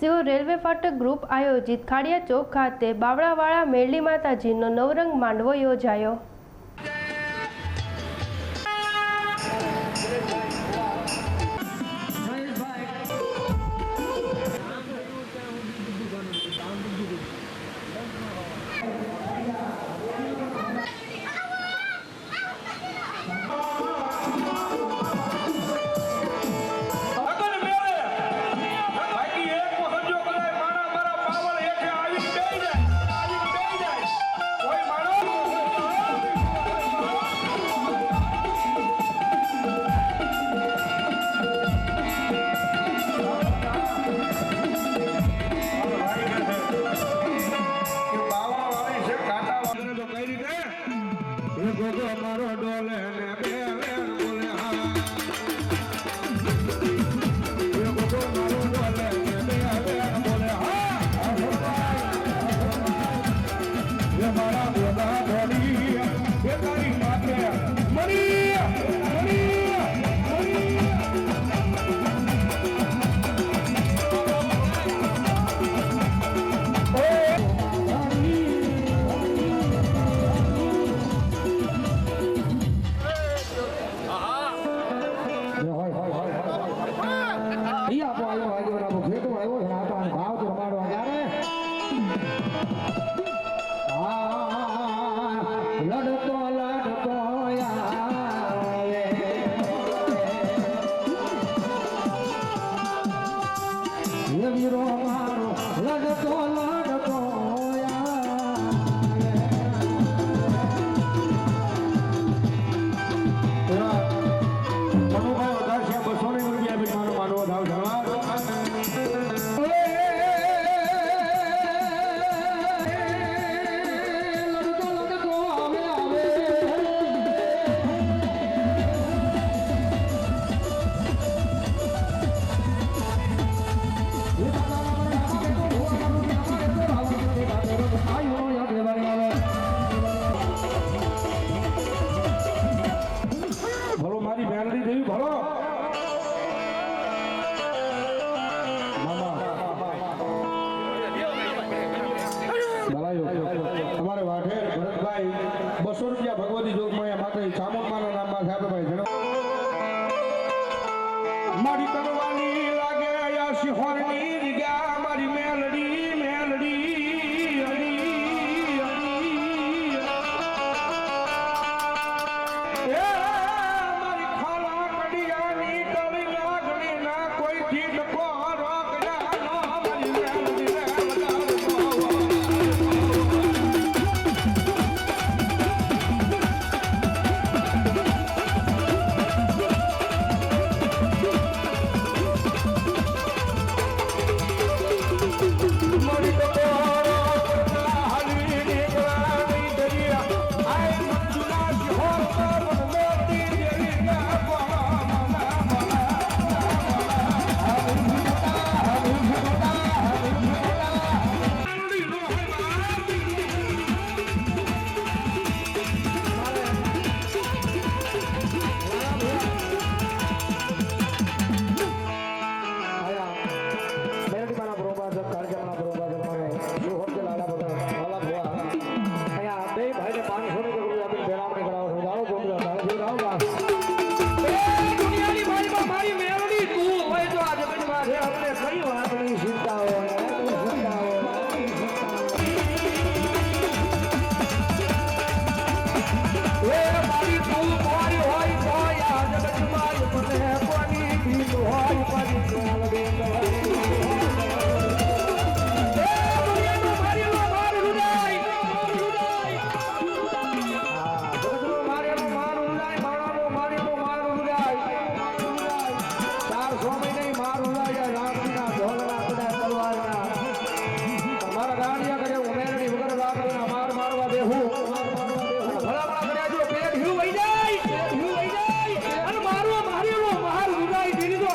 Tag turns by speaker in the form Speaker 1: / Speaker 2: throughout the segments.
Speaker 1: Shiv railway ફાટક group આયોજિત ખાડિયા ચોક ખાતે બાવળાવાળા મેરડી માતાજીનો નવરંગ માંડવો યોજાયો।
Speaker 2: हमारे वाठेर भरत भाई 200 रुपया भगवती जोग में माता चामुंडा नाम में छापे भाई जनो मारी करवानी लागे या सिहोरनी दिगा मारी मेलडी मेलडी ए मारी खाला कडियानी कली लागनी ना कोई ठीक को रोक ना मारी मेलडी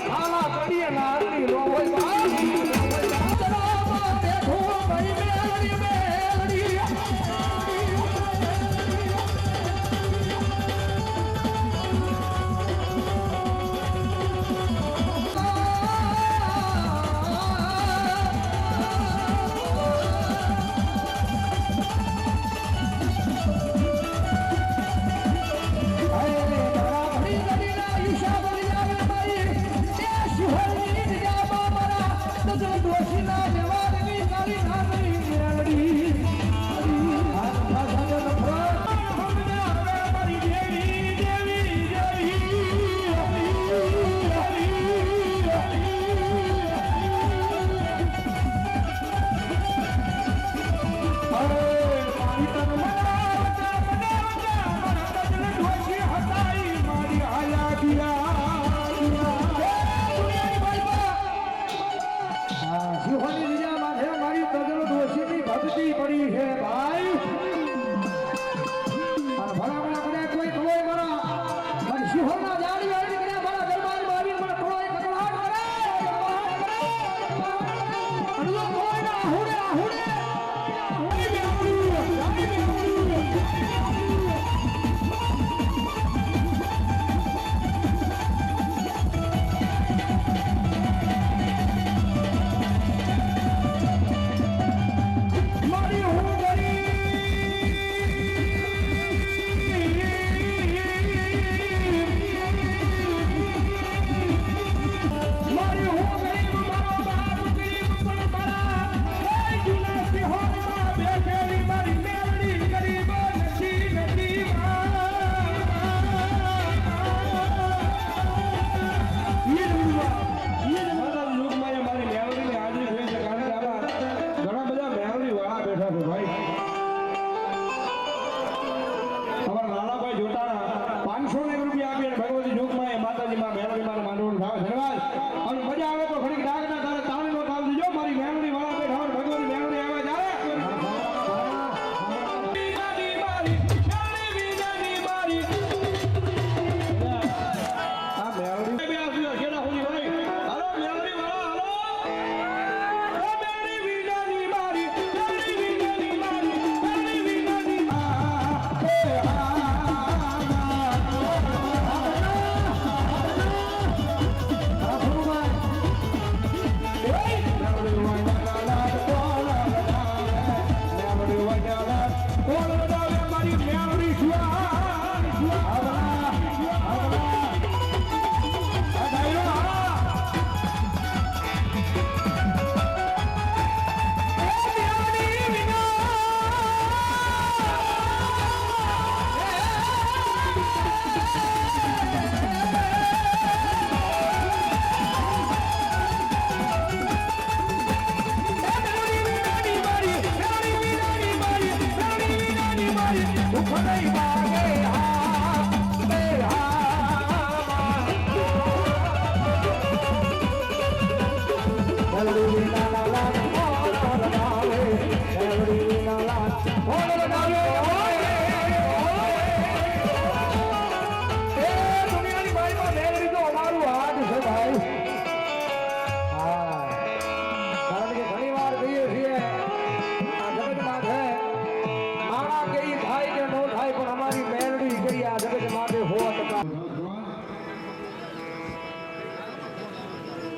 Speaker 3: ખાલા કડીએ ના આરતી નો હોય શિહોની લીલા માથે મારી પ્રજનો દોષીની ભક્તિ પડી છે ભાઈ અને ભલામણા કદાચ કોઈ કલોય મારા મારી શિહોના જાડી વાળી કદાચ મારા દરબારમાં આવીને મને કલોય કકડાટ કરે અડલો કોઈ ના આહુડે આહુડે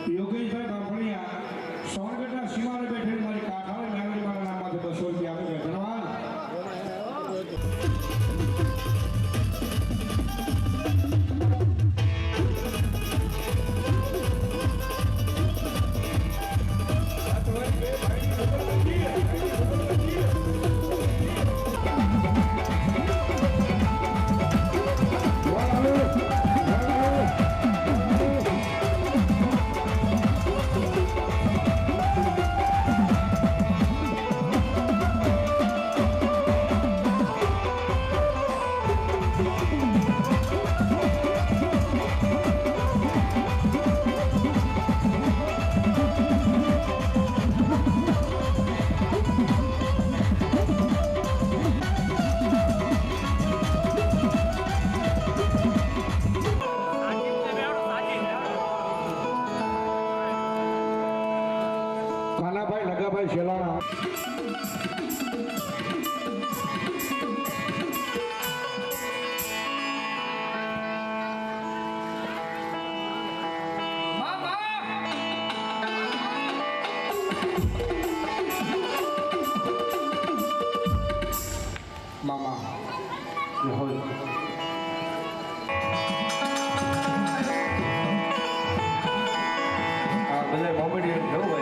Speaker 2: યોગેશભાઈ બાંભણિયા સોનગઢના સીમાડે બેઠેલી મારી કાઠાળી મેળવી મારા નામમાંથી 200 રૂપિયા આપી ધન્યવાદ. કાનાભાઈ નગાભાઈ શેલાણા મામા હોય આ બધા મોમેડિયન જવું